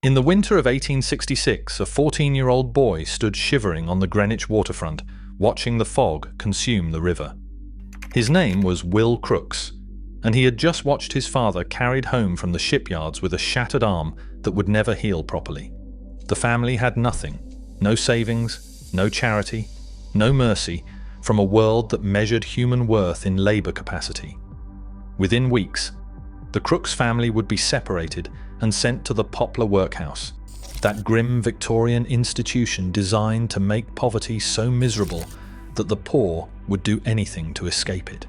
In the winter of 1866, a 14-year-old boy stood shivering on the Greenwich waterfront, watching the fog consume the river. His name was Will Crooks, and he had just watched his father carried home from the shipyards with a shattered arm that would never heal properly. The family had nothing, no savings, no charity, no mercy, from a world that measured human worth in labor capacity. Within weeks, the Crooks family would be separated and sent to the Poplar Workhouse, that grim Victorian institution designed to make poverty so miserable that the poor would do anything to escape it.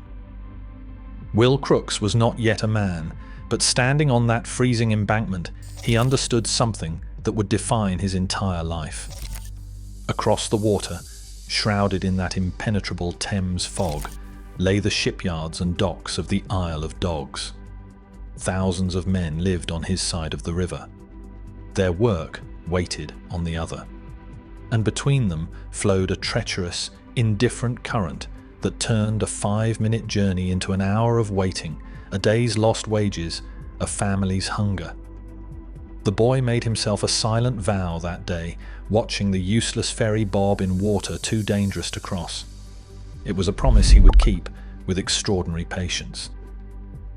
Will Crooks was not yet a man, but standing on that freezing embankment, he understood something that would define his entire life. Across the water, shrouded in that impenetrable Thames fog, lay the shipyards and docks of the Isle of Dogs. Thousands of men lived on his side of the river. Their work waited on the other. And between them flowed a treacherous, indifferent current that turned a 5-minute journey into an hour of waiting, a day's lost wages, a family's hunger. The boy made himself a silent vow that day, watching the useless ferry bob in water too dangerous to cross. It was a promise he would keep with extraordinary patience.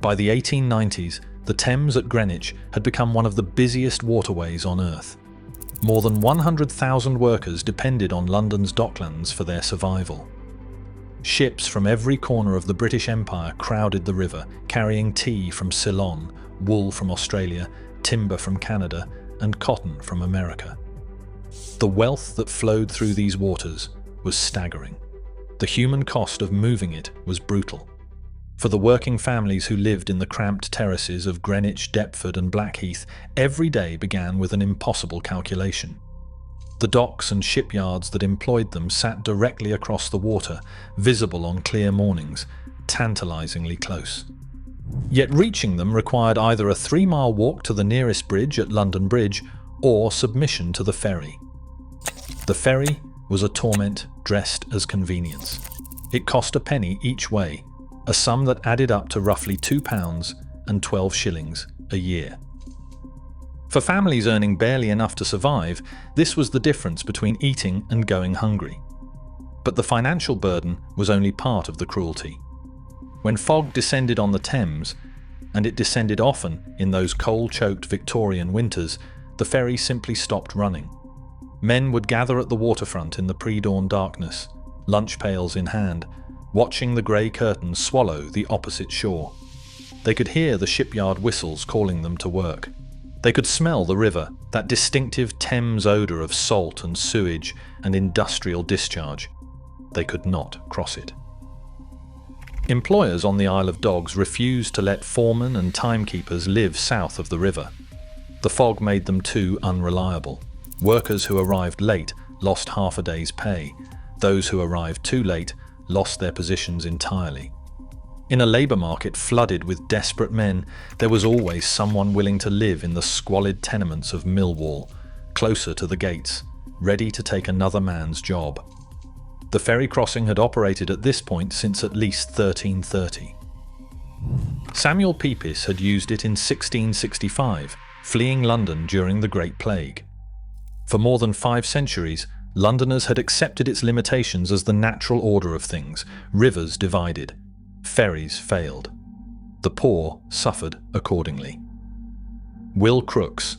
By the 1890s, the Thames at Greenwich had become one of the busiest waterways on Earth. More than 100,000 workers depended on London's docklands for their survival. Ships from every corner of the British Empire crowded the river, carrying tea from Ceylon, wool from Australia, timber from Canada, and cotton from America. The wealth that flowed through these waters was staggering. The human cost of moving it was brutal. For the working families who lived in the cramped terraces of Greenwich, Deptford and Blackheath, every day began with an impossible calculation. The docks and shipyards that employed them sat directly across the water, visible on clear mornings, tantalizingly close. Yet reaching them required either a 3-mile walk to the nearest bridge at London Bridge or submission to the ferry. The ferry was a torment dressed as convenience. It cost a penny each way, a sum that added up to roughly £2 and 12 shillings a year. For families earning barely enough to survive, this was the difference between eating and going hungry. But the financial burden was only part of the cruelty. When fog descended on the Thames, and it descended often in those coal-choked Victorian winters, the ferry simply stopped running. Men would gather at the waterfront in the pre-dawn darkness, lunch pails in hand, watching the grey curtains swallow the opposite shore. They could hear the shipyard whistles calling them to work. They could smell the river, that distinctive Thames odour of salt and sewage and industrial discharge. They could not cross it. Employers on the Isle of Dogs refused to let foremen and timekeepers live south of the river. The fog made them too unreliable. Workers who arrived late lost half a day's pay. Those who arrived too late lost their positions entirely. In a labour market flooded with desperate men, there was always someone willing to live in the squalid tenements of Millwall, closer to the gates, ready to take another man's job. The ferry crossing had operated at this point since at least 1330. Samuel Pepys had used it in 1665, fleeing London during the Great Plague. For more than 5 centuries, Londoners had accepted its limitations as the natural order of things. Rivers divided. Ferries failed. The poor suffered accordingly. Will Crooks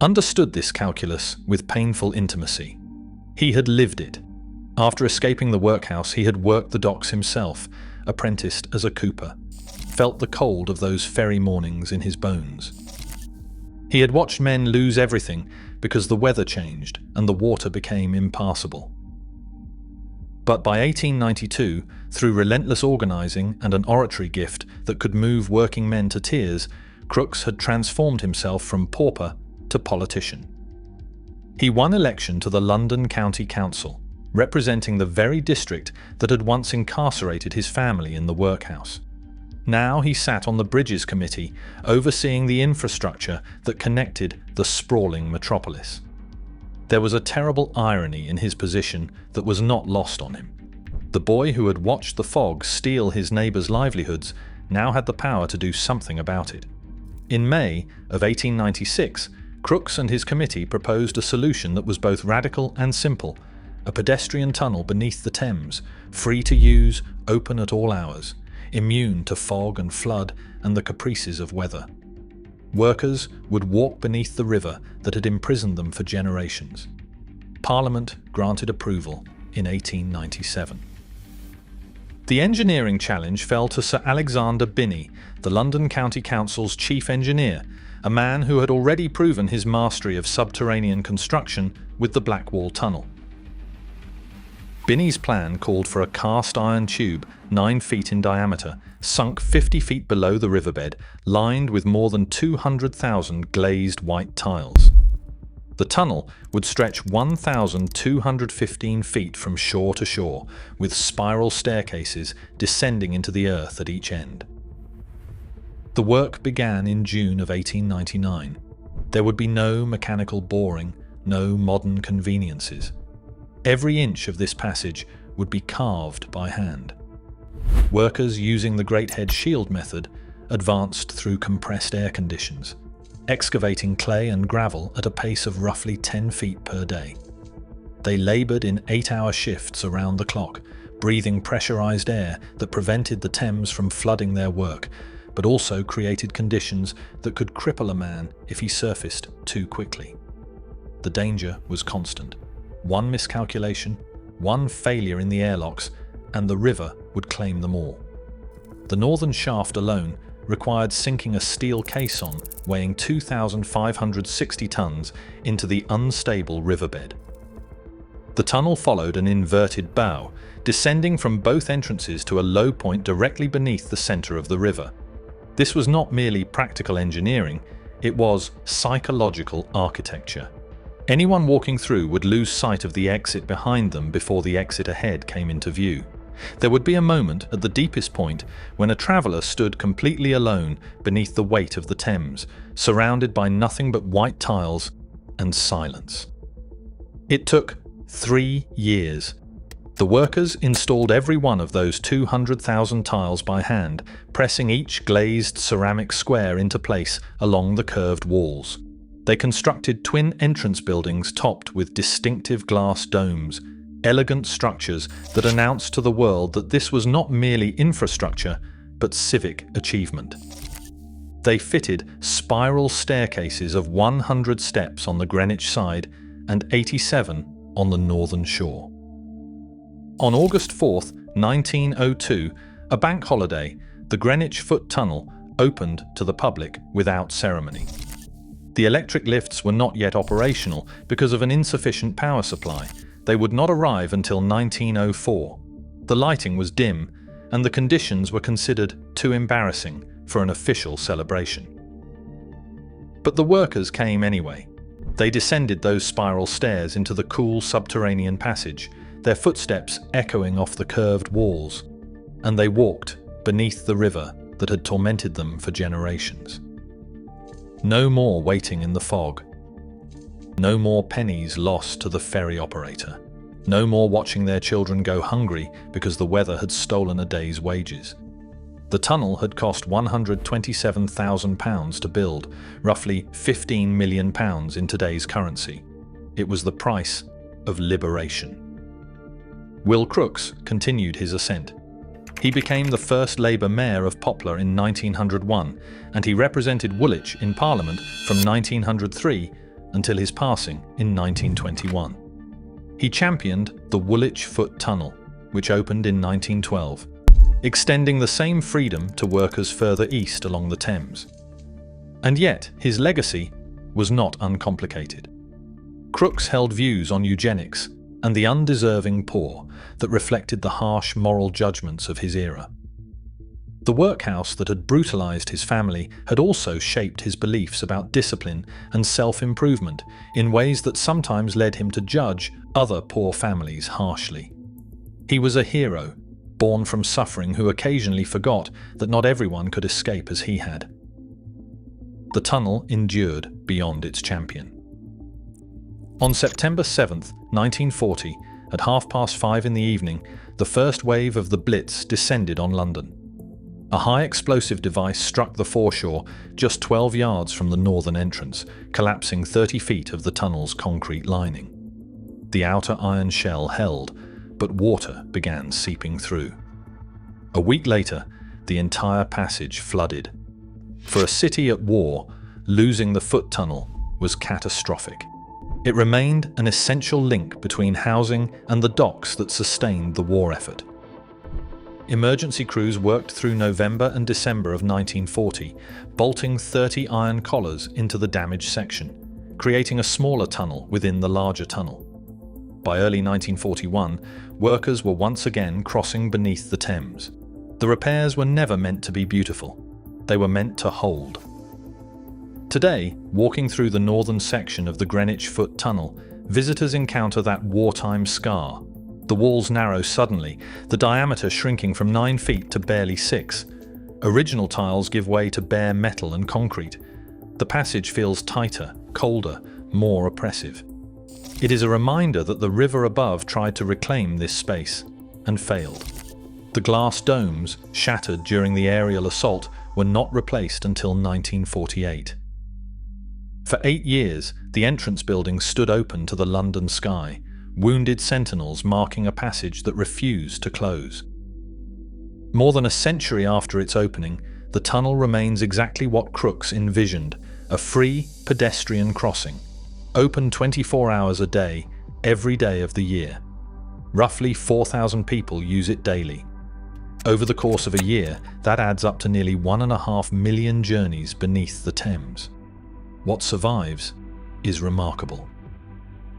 understood this calculus with painful intimacy. He had lived it. After escaping the workhouse, he had worked the docks himself, apprenticed as a cooper, felt the cold of those ferry mornings in his bones. He had watched men lose everything because the weather changed and the water became impassable. But by 1892, through relentless organising and an oratory gift that could move working men to tears, Crooks had transformed himself from pauper to politician. He won election to the London County Council, representing the very district that had once incarcerated his family in the workhouse. Now he sat on the Bridges Committee, overseeing the infrastructure that connected the sprawling metropolis. There was a terrible irony in his position that was not lost on him. The boy who had watched the fog steal his neighbours' livelihoods now had the power to do something about it. In May of 1896, Crooks and his committee proposed a solution that was both radical and simple: a pedestrian tunnel beneath the Thames, free to use, open at all hours, immune to fog and flood and the caprices of weather. Workers would walk beneath the river that had imprisoned them for generations. Parliament granted approval in 1897. The engineering challenge fell to Sir Alexander Binney, the London County Council's chief engineer, a man who had already proven his mastery of subterranean construction with the Blackwall Tunnel. Binney's plan called for a cast iron tube 9 feet in diameter, sunk 50 feet below the riverbed, lined with more than 200,000 glazed white tiles. The tunnel would stretch 1,215 feet from shore to shore, with spiral staircases descending into the earth at each end. The work began in June of 1899. There would be no mechanical boring, no modern conveniences. Every inch of this passage would be carved by hand. Workers using the Great Head Shield method advanced through compressed air conditions, excavating clay and gravel at a pace of roughly 10 feet per day. They laboured in 8-hour shifts around the clock, breathing pressurised air that prevented the Thames from flooding their work, but also created conditions that could cripple a man if he surfaced too quickly. The danger was constant. One miscalculation, one failure in the airlocks, and the river would claim them all. The northern shaft alone required sinking a steel caisson weighing 2,560 tons into the unstable riverbed. The tunnel followed an inverted bow, descending from both entrances to a low point directly beneath the centre of the river. This was not merely practical engineering, it was psychological architecture. Anyone walking through would lose sight of the exit behind them before the exit ahead came into view. There would be a moment at the deepest point when a traveller stood completely alone beneath the weight of the Thames, surrounded by nothing but white tiles and silence. It took 3 years. The workers installed every one of those 200,000 tiles by hand, pressing each glazed ceramic square into place along the curved walls. They constructed twin entrance buildings topped with distinctive glass domes, elegant structures that announced to the world that this was not merely infrastructure, but civic achievement. They fitted spiral staircases of 100 steps on the Greenwich side and 87 on the northern shore. On August 4, 1902, a bank holiday, the Greenwich Foot Tunnel opened to the public without ceremony. The electric lifts were not yet operational because of an insufficient power supply. They would not arrive until 1904. The lighting was dim, and the conditions were considered too embarrassing for an official celebration. But the workers came anyway. They descended those spiral stairs into the cool subterranean passage, their footsteps echoing off the curved walls, and they walked beneath the river that had tormented them for generations. No more waiting in the fog. No more pennies lost to the ferry operator. No more watching their children go hungry because the weather had stolen a day's wages. The tunnel had cost £127,000 to build, roughly £15 million in today's currency. It was the price of liberation. Will Crooks continued his ascent. He became the first Labour mayor of Poplar in 1901, and he represented Woolwich in Parliament from 1903 until his passing in 1921. He championed the Greenwich Foot Tunnel, which opened in 1912, extending the same freedom to workers further east along the Thames. And yet, his legacy was not uncomplicated. Crooks held views on eugenics and the undeserving poor that reflected the harsh moral judgments of his era. The workhouse that had brutalized his family had also shaped his beliefs about discipline and self-improvement in ways that sometimes led him to judge other poor families harshly. He was a hero, born from suffering, who occasionally forgot that not everyone could escape as he had. The tunnel endured beyond its champion. On September 7, 1940, at 5:30 in the evening, the first wave of the Blitz descended on London. A high explosive device struck the foreshore just 12 yards from the northern entrance, collapsing 30 feet of the tunnel's concrete lining. The outer iron shell held, but water began seeping through. A week later, the entire passage flooded. For a city at war, losing the foot tunnel was catastrophic. It remained an essential link between housing and the docks that sustained the war effort. Emergency crews worked through November and December of 1940, bolting 30 iron collars into the damaged section, creating a smaller tunnel within the larger tunnel. By early 1941, workers were once again crossing beneath the Thames. The repairs were never meant to be beautiful. They were meant to hold. Today, walking through the northern section of the Greenwich Foot Tunnel, visitors encounter that wartime scar. The walls narrow suddenly, the diameter shrinking from 9 feet to barely 6. Original tiles give way to bare metal and concrete. The passage feels tighter, colder, more oppressive. It is a reminder that the river above tried to reclaim this space and failed. The glass domes, shattered during the aerial assault, were not replaced until 1948. For 8 years, the entrance building stood open to the London sky, wounded sentinels marking a passage that refused to close. More than a century after its opening, the tunnel remains exactly what Crooks envisioned, a free pedestrian crossing, open 24 hours a day, every day of the year. Roughly 4,000 people use it daily. Over the course of a year, that adds up to nearly 1.5 million journeys beneath the Thames. What survives is remarkable.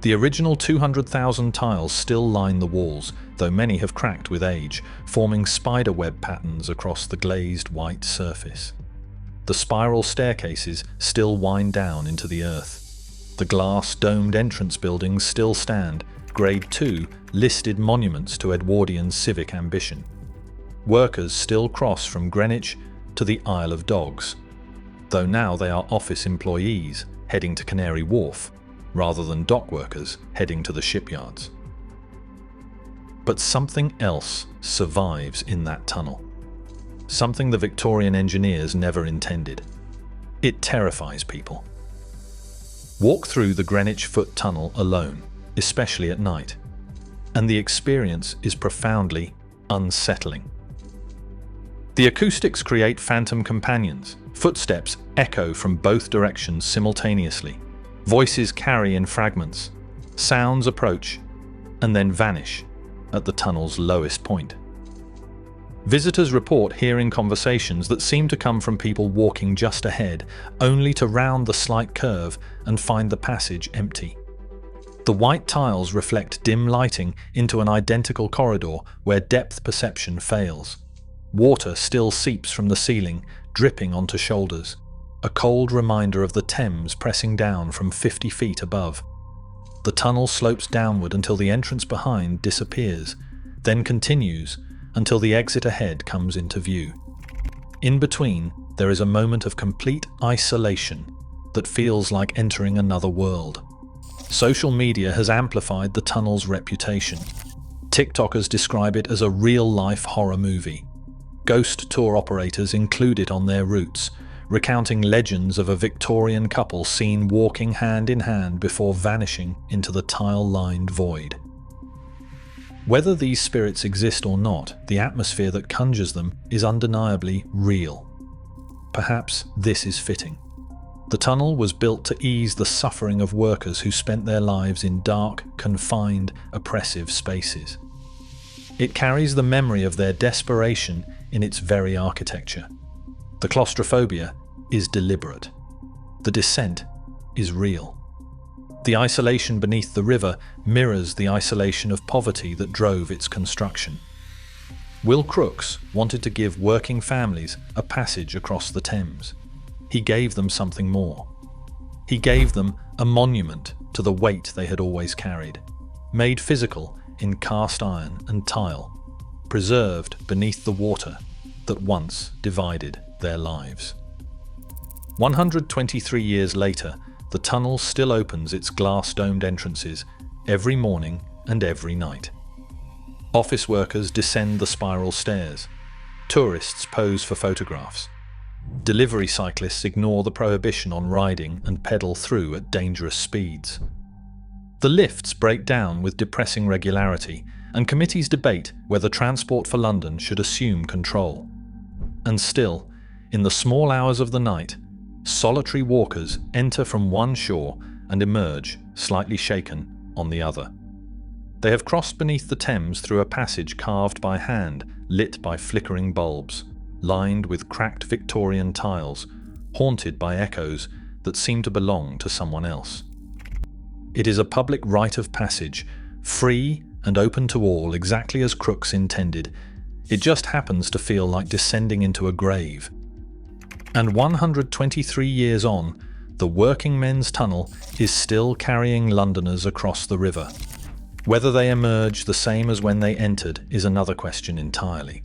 The original 200,000 tiles still line the walls, though many have cracked with age, forming spiderweb patterns across the glazed white surface. The spiral staircases still wind down into the earth. The glass domed entrance buildings still stand, Grade 2 listed monuments to Edwardian civic ambition. Workers still cross from Greenwich to the Isle of Dogs, though now they are office employees heading to Canary Wharf, rather than dock workers heading to the shipyards. But something else survives in that tunnel. Something the Victorian engineers never intended. It terrifies people. Walk through the Greenwich Foot Tunnel alone, especially at night, and the experience is profoundly unsettling. The acoustics create phantom companions. Footsteps echo from both directions simultaneously. Voices carry in fragments. Sounds approach and then vanish at the tunnel's lowest point. Visitors report hearing conversations that seem to come from people walking just ahead, only to round the slight curve and find the passage empty. The white tiles reflect dim lighting into an identical corridor where depth perception fails. Water still seeps from the ceiling, dripping onto shoulders, a cold reminder of the Thames pressing down from 50 feet above. The tunnel slopes downward until the entrance behind disappears, then continues until the exit ahead comes into view. In between, there is a moment of complete isolation that feels like entering another world. Social media has amplified the tunnel's reputation. TikTokers describe it as a real-life horror movie. Ghost tour operators include it on their routes, recounting legends of a Victorian couple seen walking hand in hand before vanishing into the tile-lined void. Whether these spirits exist or not, the atmosphere that conjures them is undeniably real. Perhaps this is fitting. The tunnel was built to ease the suffering of workers who spent their lives in dark, confined, oppressive spaces. It carries the memory of their desperation in its very architecture. The claustrophobia is deliberate. The descent is real. The isolation beneath the river mirrors the isolation of poverty that drove its construction. Will Crooks wanted to give working families a passage across the Thames. He gave them something more. He gave them a monument to the weight they had always carried, made physical in cast iron and tile, preserved beneath the water that once divided their lives. 123 years later, the tunnel still opens its glass-domed entrances every morning and every night. Office workers descend the spiral stairs. Tourists pose for photographs. Delivery cyclists ignore the prohibition on riding and pedal through at dangerous speeds. The lifts break down with depressing regularity, and committees debate whether Transport for London should assume control. And still, in the small hours of the night, solitary walkers enter from one shore and emerge, slightly shaken, on the other. They have crossed beneath the Thames through a passage carved by hand, lit by flickering bulbs, lined with cracked Victorian tiles, haunted by echoes that seem to belong to someone else. It is a public rite of passage, free and open to all, exactly as Crooks intended. It just happens to feel like descending into a grave. And 123 years on, the working men's tunnel is still carrying Londoners across the river. Whether they emerge the same as when they entered is another question entirely.